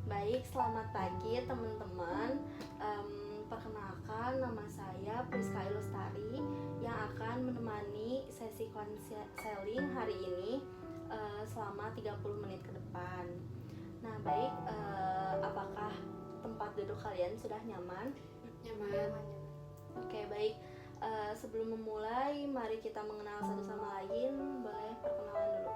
Baik, selamat pagi teman-teman. Perkenalkan, nama saya Priska Ilustari yang akan menemani sesi konseling hari ini selama 30 menit ke depan. Nah, baik, apakah tempat duduk kalian sudah nyaman? Nyaman. Oke, baik. Sebelum memulai, mari kita mengenal satu sama lain. Boleh perkenalan dulu.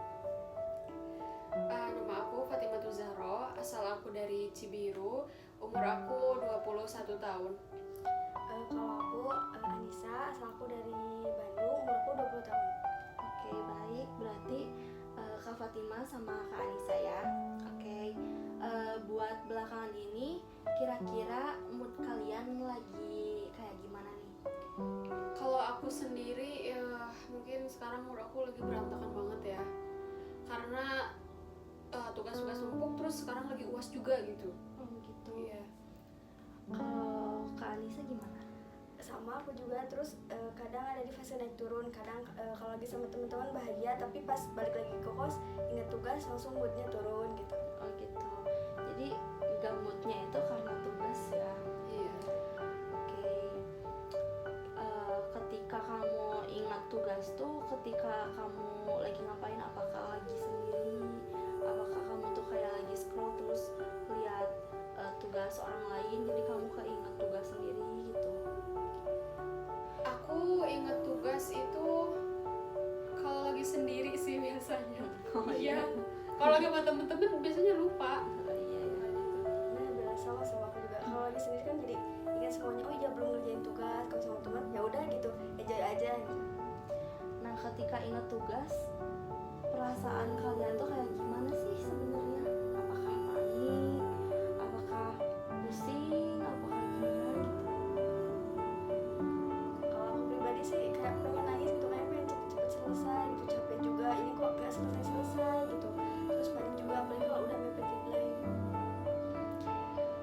Nama aku Fatimah Tuzahro, asal aku dari Cibiru, umur aku 21 tahun. Kalau aku Anissa, asal aku dari Bandung, umur aku 20 tahun. Oke, baik. Berarti Kak Fatimah sama Kak Anissa ya. Oke. Buat belakangan ini, kira-kira mood kalian lagi kayak gimana nih? Kalau aku sendiri ya mungkin sekarang mood aku lagi berantakan banget ya. Karena tugas-tugas numpuk, terus sekarang lagi UAS juga gitu. Oh gitu. Iya. Kalau Kak Anissa gimana? Sama aku juga, terus kadang ada di fase naik turun. Kadang kalau lagi sama teman-teman bahagia, tapi pas balik lagi ke kos ingat tugas langsung moodnya turun gitu. Oh gitu. Jadi gak moodnya itu karena tugas ya. Iya. Oke. Ketika kamu ingat tugas tuh, ketika kamu lagi ngapain? Apakah lagi sendiri? Apakah kamu tuh kayak lagi scroll terus lihat tugas orang lain, jadi kamu keinget tugas sendiri gitu? Aku ingat tugas itu kalau lagi sendiri sih biasanya. Oh, Iya. Kalau lagi sama temen-temen biasanya lupa. Oh, iya, iya. Nah, berasa sama aku juga. Kalau lagi sendiri kan jadi ingat semuanya. Oh iya, belum ngerjain tugas. Kalau sama teman ya udah gitu, enjoy aja gitu. Nah, ketika ingat tugas, perasaan kalian tuh kayak gimana sih sebenarnya? Apakah panik? Apakah pusing? Apakah gimana gitu? Kalau aku pribadi sih kayak pengen nangis gitu, kayak pengen cepet-cepet selesai gitu. Capek juga, ini kok nggak selesai-selesai gitu. Terus panik juga, apalagi kalau udah mepet deadline.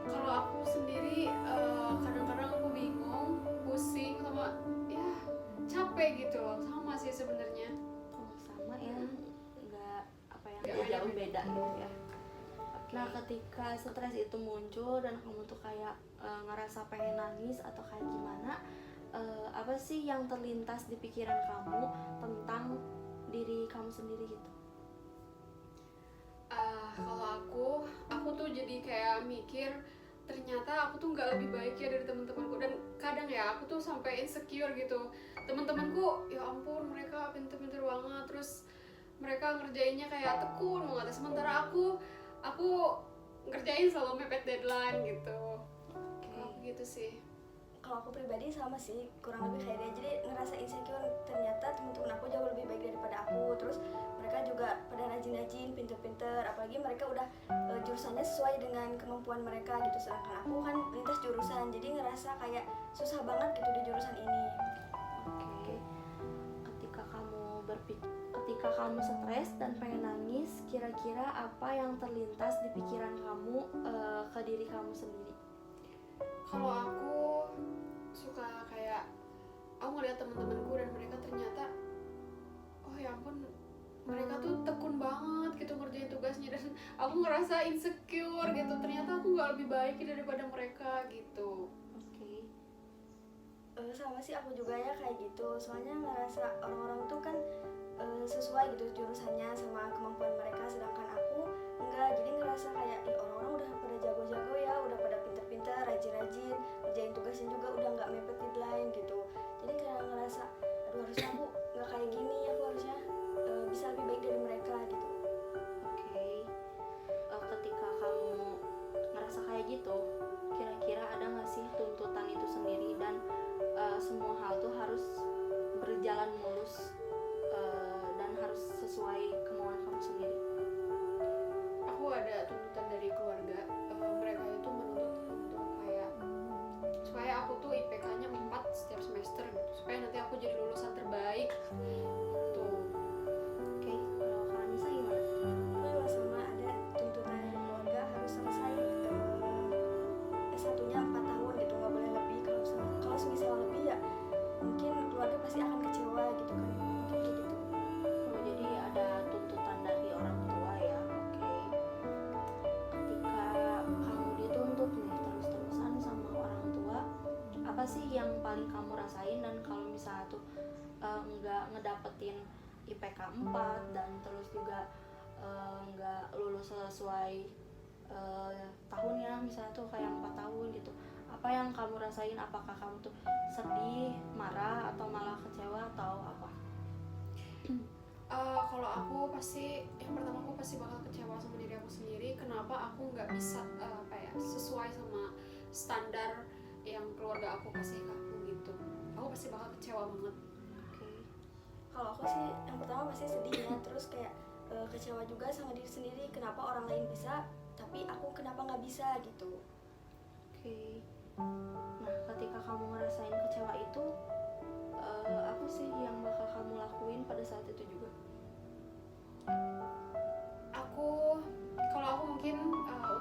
Kalau aku sendiri kadang-kadang aku bingung, pusing sama ya capek gitu loh. Sama sih sebenarnya. Oh, sama ya, nggak apa yang Nggak jauh beda. beda gitu ya. Nah, ketika stres itu muncul dan kamu tuh kayak ngerasa pengen nangis atau kayak gimana, apa sih yang terlintas di pikiran kamu tentang diri kamu sendiri gitu? Kalau aku tuh jadi kayak mikir ternyata aku tuh nggak lebih baik ya dari teman-temanku, dan kadang ya aku tuh sampai insecure gitu. Teman-temanku ya ampun mereka pinter-pinter banget, terus mereka ngerjainnya kayak tekun banget, sementara aku ngerjain selalu mepet deadline gitu. Kalau aku gitu sih. Kalau aku pribadi sama sih, kurang lebih kayak dia. Jadi ngerasa insecure, ternyata teman-teman aku jauh lebih baik daripada aku. Terus mereka juga pada rajin-rajin, pinter-pinter. Apalagi mereka udah jurusannya sesuai dengan kemampuan mereka gitu. Sedangkan aku kan lintas jurusan, jadi ngerasa kayak susah banget gitu di jurusan ini. Oke. Ketika kamu stres dan pengen nangis, kira-kira apa yang terlintas di pikiran kamu ke diri kamu sendiri? Kalau aku suka kayak aku ngeliat teman-temanku dan mereka ternyata oh ya ampun mereka tuh tekun banget gitu ngerjain tugasnya, dan aku ngerasa insecure gitu, ternyata aku nggak lebih baik daripada mereka gitu. Oke. Sama sih aku juga ya kayak gitu. Soalnya ngerasa orang-orang tuh kan sesuai gitu jurusannya sama kemampuan mereka, sedangkan aku enggak. Jadi ngerasa kayak orang-orang udah pada jago-jago ya, udah pada pinter-pinter, rajin-rajin, ngerjain tugasnya juga udah nggak mepet deadline gitu. Jadi kayak ngerasa aduh harusnya aku nggak kayak gini, aku harusnya bisa lebih baik dari mereka gitu. Oke. Ketika kamu ngerasa kayak gitu, kira-kira ada nggak sih tuntutan itu sendiri dan semua hal tuh harus berjalan mulus dan harus sesuai kemauan kamu sendiri? Aku ada tuntutan sih yang paling kamu rasain, dan kalau misalnya tuh nggak ngedapetin IPK 4 dan terus juga nggak lulus sesuai tahunnya, misalnya tuh kayak 4 tahun gitu, apa yang kamu rasain? Apakah kamu tuh sedih, marah, atau malah kecewa, atau apa? Kalau aku pasti, yang pertama aku pasti bakal kecewa sama diri aku sendiri. Kenapa aku nggak bisa sesuai sama standar yang keluarga aku kasih ke aku gitu. Aku pasti bakal kecewa banget. Oke. Kalau aku sih yang pertama pasti sedihnya, terus kayak kecewa juga sama diri sendiri, kenapa orang lain bisa tapi aku kenapa nggak bisa gitu. Oke. Nah, ketika kamu ngerasain kecewa itu, apa sih yang bakal kamu lakuin pada saat itu juga? Kalau aku mungkin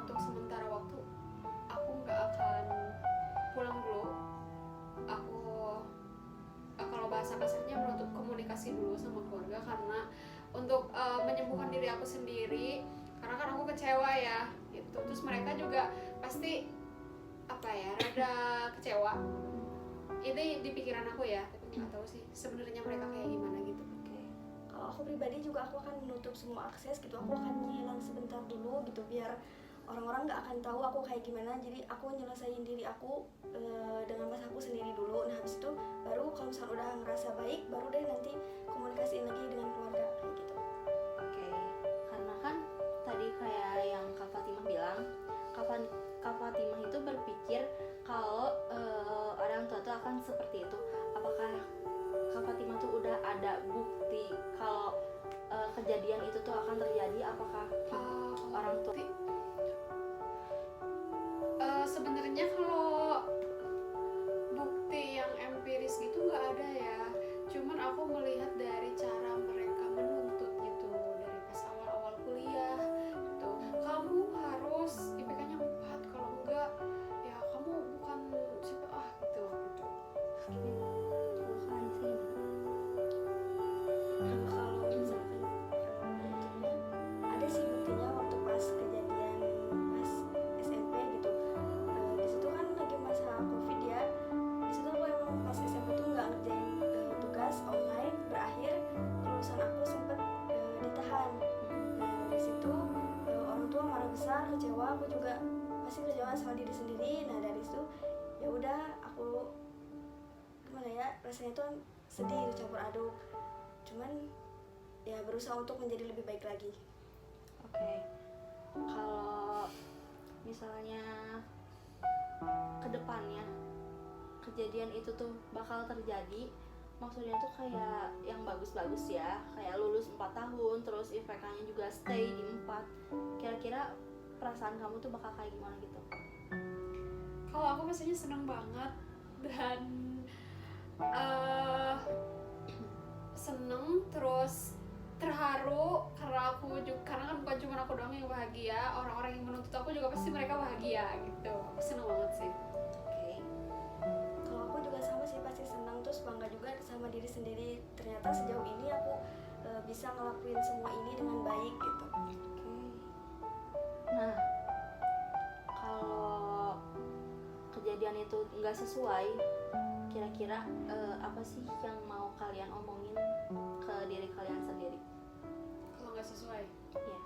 untuk sementara waktu aku nggak akan pulang dulu. Aku kalau bahasa kasarnya menutup komunikasi dulu sama keluarga, karena untuk menyembuhkan diri aku sendiri, karena kan aku kecewa ya gitu. Terus mereka juga pasti rada kecewa. Itu di pikiran aku ya, tapi nggak tahu sih sebenarnya mereka kayak gimana gitu. Oke. Kalau aku pribadi juga aku akan menutup semua akses gitu, aku akan menghilang sebentar dulu gitu, biar orang-orang nggak akan tahu aku kayak gimana. Jadi aku nyelesain diri aku dengan masalah aku sendiri dulu. Nah habis itu baru kalau misalnya udah ngerasa baik, baru deh nanti komunikasiin lagi dengan keluarga kayak gitu. Oke. Karena kan tadi kayak yang Kak Fatimah bilang, Kak Fatimah itu berpikir kalau orang tua tuh akan seperti itu. Apakah Kak Fatimah tuh udah ada bukti kalau kejadian itu tuh akan terjadi? Apakah orang tua Sebenarnya kalau bukti yang empiris gitu nggak ada ya. Cuman aku melihat dari cara mereka menuntut gitu, dari pas awal-awal kuliah gitu. Kamu harus IPK-nya 4, kalau enggak ya kamu bukan siapa gitu. Tuhan sih? Kalau misalkan buktinya ada sih, buktinya waktu pas kejadian pas SMP gitu, di situ kan lagi masa COVID ya. Di situ aku emang pas SMP tuh nggak ngerjain tugas online, berakhir kelulusan aku sempet ditahan. Nah dari situ orang tua marah besar, kecewa, aku juga pasti kecewa sama diri sendiri. Nah dari situ ya udah aku gimana ya, rasanya tuh sedih, campur aduk, cuman ya berusaha untuk menjadi lebih baik lagi. Oke. Kalau misalnya kedepannya kejadian itu tuh bakal terjadi, maksudnya tuh kayak yang bagus-bagus ya, kayak lulus 4 tahun terus IPK-nya juga stay di 4, kira-kira perasaan kamu tuh bakal kayak gimana gitu? Kalau aku pastinya seneng banget dan seneng, terus terharu karena kan bukan cuma aku doang yang bahagia, orang-orang yang menuntut aku juga pasti mereka bahagia gitu. Aku seneng banget sih. Oke. Kalau aku juga sama sih, pasti senang, terus bangga juga sama diri sendiri. Ternyata sejauh ini aku bisa ngelakuin semua ini dengan baik gitu. Oke. Nah, kalau kejadian itu nggak sesuai, kira-kira apa sih yang mau kalian omongin ke diri kalian sendiri? Kalau nggak sesuai, Ya.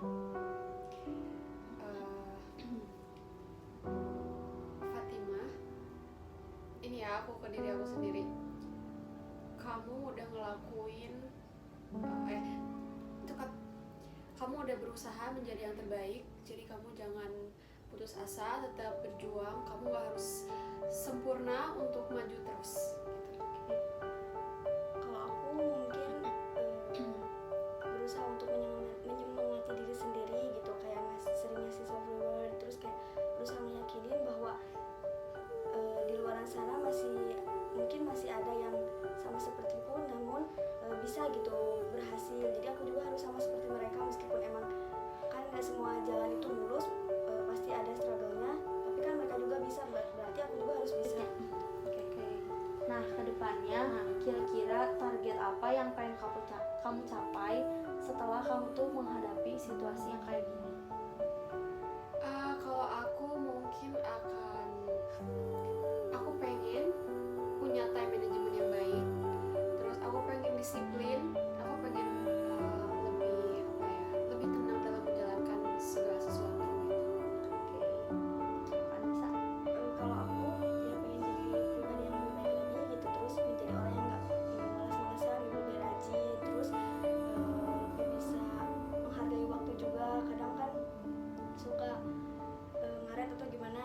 Fatimah, ini ya aku ke diri aku sendiri. Kamu udah ngelakuin kamu udah berusaha menjadi yang terbaik. Jadi kamu jangan putus asa, tetap berjuang. Kamu gak harus sempurna untuk maju terus gitu. Kalau aku mungkin berusaha untuk menyemangati diri sendiri gitu, kayak sering ngasih self reward, terus kayak berusaha meyakinin bahwa di luar sana mungkin masih ada yang sama sepertiku, namun bisa gitu berhasil. Jadi aku juga harus sama seperti mereka, meskipun emang kan nggak semua jalan itu mulus, pasti ada struggle-nya, tapi kan mereka juga bisa, berarti aku juga harus bisa. Oke. Nah,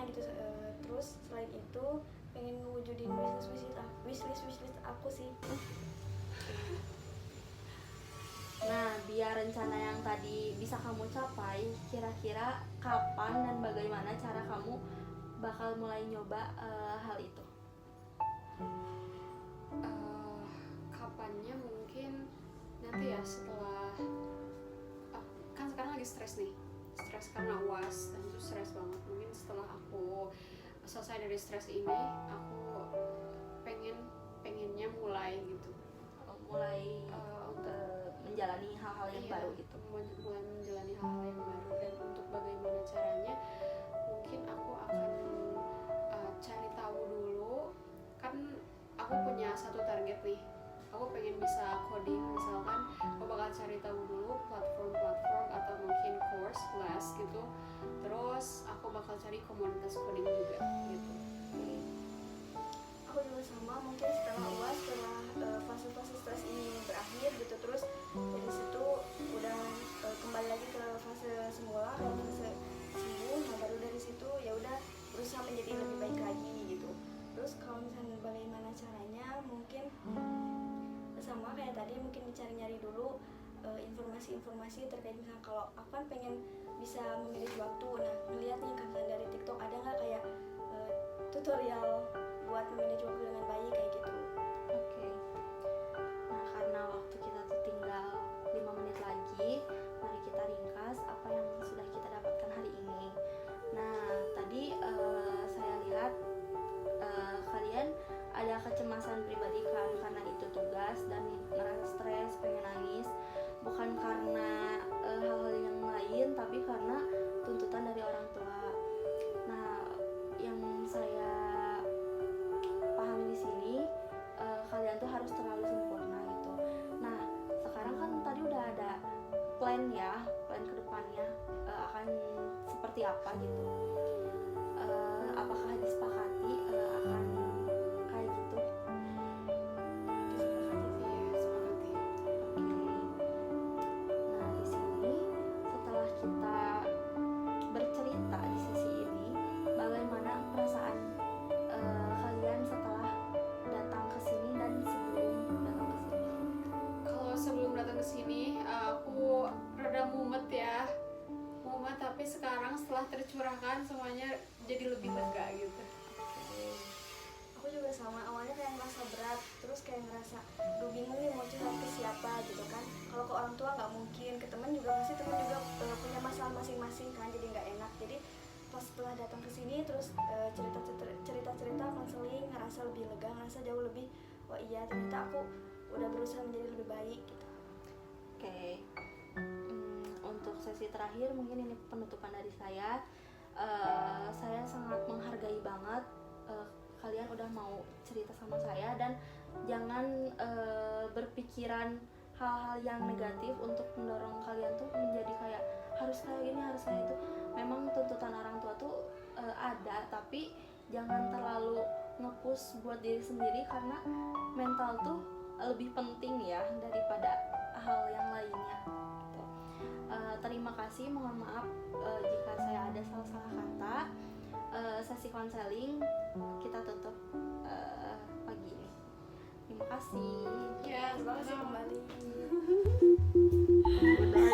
gitu. Terus selain itu pengen ngewujudin wishlist aku sih. Nah, biar rencana yang tadi bisa kamu capai, kira-kira kapan dan bagaimana cara kamu bakal mulai nyoba hal itu? Kapannya mungkin nanti ya setelah kan sekarang lagi stres karena UAS dan itu stres banget. Mungkin setelah aku selesai dari stres ini, aku pengennya mulai gitu, Mulai menjalani hal-hal yang baru gitu. mulai menjalani hal-hal yang baru. Dan untuk bagaimana caranya, mungkin aku akan cari tahu dulu. Kan aku punya satu target nih, aku pengen bisa coding. Misalkan aku bakal cari tahu dulu platform atau mungkin course les gitu. Terus aku bakal cari komunitas coding juga gitu. Aku juga sama, mungkin setelah UAS, setelah fase-fase stres ini berakhir gitu, terus dari situ udah kembali lagi ke fase semula, kayak fase sembuh. Nah baru dari situ ya udah berusaha menjadi lebih baik lagi gitu. Terus kalau misalnya bagaimana caranya, mungkin sama kayak tadi, mungkin dicari-nyari dulu informasi-informasi terkait. misalnya kalau aku kan pengen bisa memilih waktu, nah ngeliat nih kan dari TikTok ada nggak kayak tutorial buat memanage waktu dengan baik kayak gitu. Oke. Nah, karena waktu kita tuh tinggal 5 menit lagi, mari kita ringkas apa yang sudah kita dapatkan hari ini. Nah, tadi saya lihat kalian ada kecemasan pribadi kan, karena itu tugas dan merasa stres, pengen nangis, bukan karena hal-hal yang lain, tapi karena tuntutan dari orang tua. Nah, yang saya pahami di sini, kalian tuh harus terlalu sempurna gitu. Nah, sekarang kan tadi udah ada plan ke depannya akan seperti apa gitu. Apakah disepakati akan kayak gitu? Disepakati. Nah, di sini setelah kita bercerita di sisi ini, bagaimana perasaan kalian setelah datang ke sini dan sebelum datang ke sini? Kalau sebelum datang ke sini, aku rada mumet, tapi sekarang setelah tercurahkan semuanya jadi lebih lega gitu. Aku juga sama, awalnya kayak ngerasa berat, terus kayak ngerasa bingung nih mau curhat ke siapa gitu kan. Kalau ke orang tua nggak mungkin, ke teman juga pasti teman juga punya masalah masing-masing kan, jadi nggak enak. Jadi pas setelah datang ke sini terus cerita konseling, ngerasa lebih lega, ngerasa jauh lebih, oh iya ternyata aku udah berusaha menjadi lebih baik gitu. Oke. Untuk sesi terakhir mungkin ini penutupan dari saya. Saya sangat menghargai banget kalian udah mau cerita sama saya, dan jangan berpikiran hal-hal yang negatif untuk mendorong kalian tuh menjadi kayak harus kayak gini, harus kayak itu. Memang tuntutan orang tua tuh ada, tapi jangan terlalu nge-push buat diri sendiri, karena mental tuh lebih penting ya daripada hal yang lainnya gitu. Terima kasih, mohon maaf jika saya ada salah-salah kata. Sesi konseling kita tutup pagi ini. Terima kasih. Ya, Terima kasih sama-sama. kembali. Udah